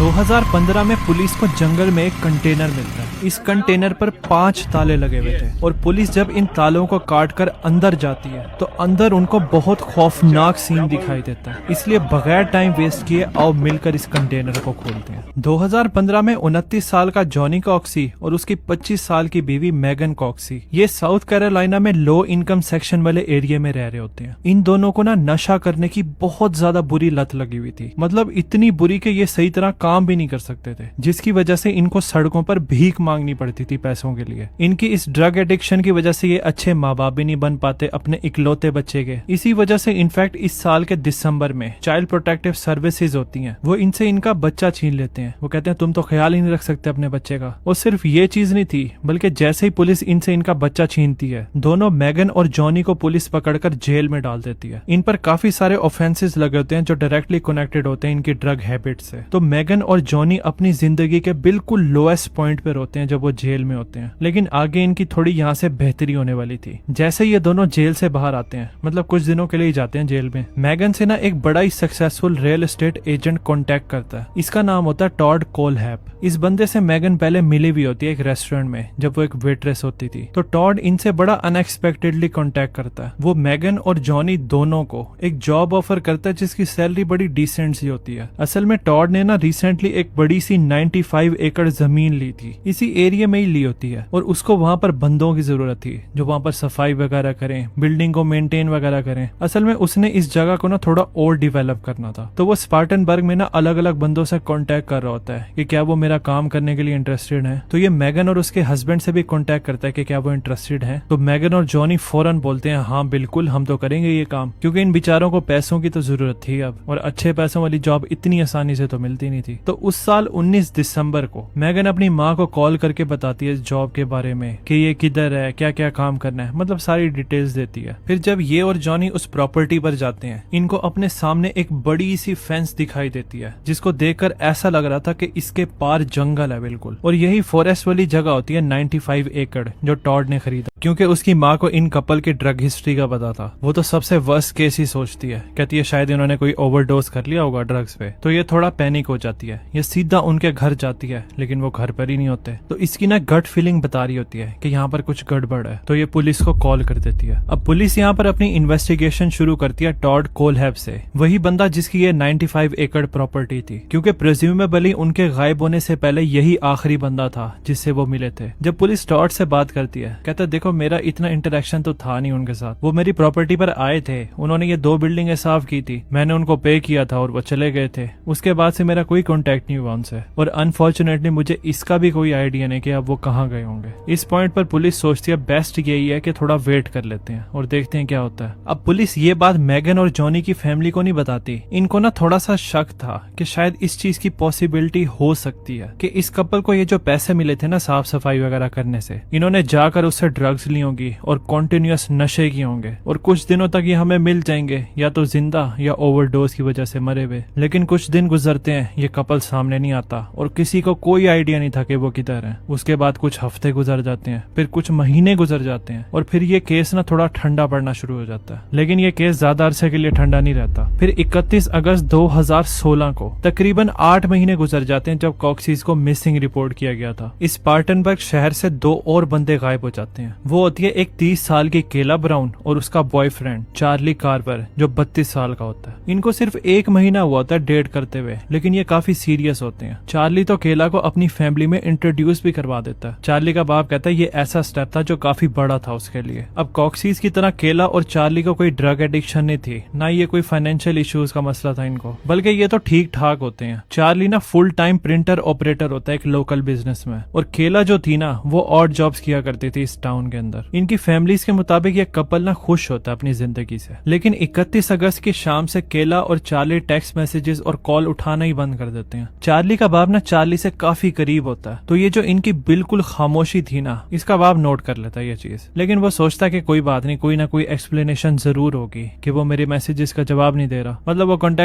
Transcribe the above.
2015 में पुलिस को जंगल में एक कंटेनर मिलता है। इस कंटेनर पर 5 ताले लगे हुए थे और पुलिस जब इन तालों को काटकर अंदर जाती है तो अंदर उनको बहुत खौफनाक सीन दिखाई देता है। इसलिए बगैर टाइम वेस्ट किए आओ मिलकर इस कंटेनर को खोलते हैं। 2015 में 29 साल का जॉनी कॉक्सी और उसकी 25 साल की बीवी मैगन कॉक्सी ये साउथ कैरोलिना में लो इनकम सेक्शन वाले एरिया में रह रहे होते हैं। इन दोनों को ना नशा करने की बहुत ज्यादा बुरी लत लगी हुई थी, मतलब इतनी बुरी कि ये सही तरह काम भी नहीं कर सकते थे, जिसकी वजह से इनको सड़कों पर भीख मांगनी पड़ती थी पैसों के लिए। इनकी इस ड्रग एडिक्शन की वजह से ये अच्छे माँ बाप भी नहीं बन पाते अपने इकलौते बच्चे के। इसी वजह से इनफैक्ट इस साल के दिसंबर में चाइल्ड प्रोटेक्टिव सर्विसेज होती हैं, वो इनसे इनका बच्चा छीन लेते हैं। वो कहते हैं तुम तो ख्याल ही नहीं रख सकते अपने बच्चे का। और सिर्फ ये चीज नहीं थी, बल्कि जैसे ही पुलिस इनसे इनका बच्चा छीनती है, दोनों मैगन और जॉनी को पुलिस पकड़कर जेल में डाल देती है। इन पर काफी सारे ऑफेंसेस लगे होते हैं जो डायरेक्टली कनेक्टेड होते हैं इनकी ड्रग हैबिट से। तो मैगन और जॉनी अपनी जिंदगी के बिल्कुल लोएस्ट पॉइंट पर होते हैं जब वो जेल में होते हैं, लेकिन आगे इनकी थोड़ी यहाँ से बेहतरी होने वाली थी। जैसे ये दोनों जेल से बाहर आते हैं, मतलब कुछ दिनों के लिए ही जाते हैं जेल में, मैगन से ना एक बड़ा ही successful real estate agent contact करता है। इसका नाम होता है टॉड कोलहैप। इस बंदे से मैगन पहले मिली भी होती है एक रेस्टोरेंट में जब वो एक वेट्रेस होती थी। तो टॉड इनसे बड़ा अनएक्सपेक्टेडली कॉन्टेक्ट करता है। वो मैगन और जॉनी दोनों को एक जॉब ऑफर करता है जिसकी सैलरी बड़ी डिसेंट सी होती है। असल में टॉड ने ना रिसेंटली एक बड़ी सी 95 एकड़ जमीन ली थी, इसी एरिया में ही ली होती है, और उसको वहाँ पर बंदों की जरूरत थी जो वहाँ पर सफाई वगैरह करें, बिल्डिंग को मेंटेन वगैरह करें। असल में उसने इस जगह को ना थोड़ा और डेवलप करना था। तो वो स्पार्टनबर्ग में ना अलग अलग बंदों से कांटेक्ट कर रहा होता है कि क्या वो मेरा काम करने के लिए इंटरेस्टेड है। तो ये मैगन और उसके हस्बैंड से भी कांटेक्ट करता है कि क्या वो इंटरेस्टेड है। तो मैगन और जॉनी फौरन बोलते हैं हाँ बिल्कुल हम तो करेंगे ये काम, क्योंकि इन बेचारों को पैसों की तो जरूरत थी अब, और अच्छे पैसों वाली जॉब इतनी आसानी से तो मिलती नहीं थी। तो उस साल 19 दिसंबर को मैगन अपनी माँ को कॉल करके बताती है इस जॉब के बारे में कि ये किधर है, क्या क्या काम करना है, मतलब सारी डिटेल्स देती है। फिर जब ये और जॉनी उस प्रॉपर्टी पर जाते हैं, इनको अपने सामने एक बड़ी सी फेंस दिखाई देती है जिसको देखकर ऐसा लग रहा था कि इसके पार जंगल है बिल्कुल, और यही फॉरेस्ट वाली जगह होती है 95 एकड़ जो टॉड ने खरीदा। क्योंकि उसकी माँ को इन कपल की ड्रग हिस्ट्री का पता था, वो तो सबसे वर्स्ट केस ही सोचती है। कहती है शायद इन्होंने कोई ओवरडोज कर लिया होगा ड्रग्स पे। तो ये थोड़ा पैनिक हो जाती है, ये सीधा उनके घर जाती है, लेकिन वो घर पर ही नहीं होते। तो इसकी ना गट फीलिंग बता रही होती है कि यहाँ पर कुछ गड़बड़ है। तो ये पुलिस को कॉल कर देती है। अब पुलिस यहाँ पर अपनी इन्वेस्टिगेशन शुरू करती है टॉड कोलहैप से, वही बंदा जिसकी ये 95 एकड़ प्रॉपर्टी थी, क्योंकि प्रेज्यूमेबली उनके गायब होने से पहले यही आखिरी बंदा था जिससे वो मिले थे। जब पुलिस टॉड से बात करती है, कहता देखो मेरा इतना इंटरेक्शन तो था नहीं उनके साथ, वो मेरी प्रॉपर्टी पर आए थे, उन्होंने ये 2 बिल्डिंगें साफ की थी, मैंने उनको पे किया था और वो चले गए थे। उसके बाद से मेरा कोई कांटेक्ट नहीं हुआ उनसे, और अनफॉर्चुनेटली मुझे इसका भी कोई आइडिया नहीं कि अब वो कहाँ गए होंगे। इस पॉइंट पर पुलिस सोचती है बेस्ट यही है कि थोड़ा वेट कर लेते हैं और देखते हैं क्या होता है। अब पुलिस ये बात मैगन और जॉनी की फैमिली को नहीं बताती। इनको ना थोड़ा सा शक था कि शायद इस चीज की पॉसिबिलिटी हो सकती है कि इस कपल को ये जो पैसे मिले थे ना साफ सफाई वगैरह करने से, इन्होंने जाकर उससे ड्रग्स ली होंगी और कॉन्टिन्यूअस नशे किए होंगे, और कुछ दिनों तक ये हमें मिल जाएंगे या तो जिंदा या ओवरडोज की वजह से मरे हुए। लेकिन कुछ दिन गुजरते हैं, ये कपल सामने नहीं आता और किसी को कोई आइडिया नहीं था कि वो किधर है। उसके बाद कुछ हफ्ते गुजर जाते हैं, फिर कुछ महीने गुजर जाते हैं, और फिर ये केस ना थोड़ा ठंडा पड़ना शुरू हो जाता है। लेकिन ये केस ज्यादा अरसे के लिए ठंडा नहीं रहता। फिर 31 अगस्त 2016 को तकरीबन 8 महीने गुजर जाते हैं जब कॉक्सीज को मिसिंग रिपोर्ट किया गया था। इस स्पार्टनबर्ग शहर से 2 और बंदे गायब हो जाते हैं। वो होती है एक 30 साल की केला ब्राउन और उसका बॉयफ्रेंड चार्ली कार्वर जो 32 साल का होता है। इनको सिर्फ 1 महीना हुआ होता है डेट करते हुए, लेकिन ये काफी सीरियस होते हैं। चार्ली तो केला को अपनी फैमिली में इंट्रोड्यूस भी करवा देता है। चार्ली का बाप कहता है ये ऐसा स्टेप था जो काफी बड़ा था उसके लिए। अब कॉक्सीज की तरह केला और चार्ली को कोई ड्रग एडिक्शन नहीं थी, ना ये कोई फाइनेंशियल इश्यूज का मसला था इनको, बल्कि ये तो ठीक ठाक होते हैं। चार्ली ना फुल टाइम प्रिंटर ऑपरेटर होता है एक लोकल बिजनेस में, और केला जो थी ना वो ऑड जॉब्स किया करती थी इस टाउन के अंदर। इनकी फैमिलीज के मुताबिक ये कपल ना खुश होता है अपनी जिंदगी से। लेकिन 31 अगस्त की शाम से केला और चार्ली टेक्स्ट मैसेजेस और कॉल उठाना ही बंद कर देते हैं। चार्ली का बाप ना चार्ली से काफी करीब होता है, तो ये जो इनकी बिल्कुल खामोशी थी ना, इसका बाप नोट कर लेता है ये चीज। लेकिन वो सोचता है कि कोई बात नहीं, कोई ना कोई एक्सप्लेनेशन जरूर होगी कि वो मेरे मैसेजेस का जवाब नहीं दे रहा, मतलब वो कॉन्टेक्ट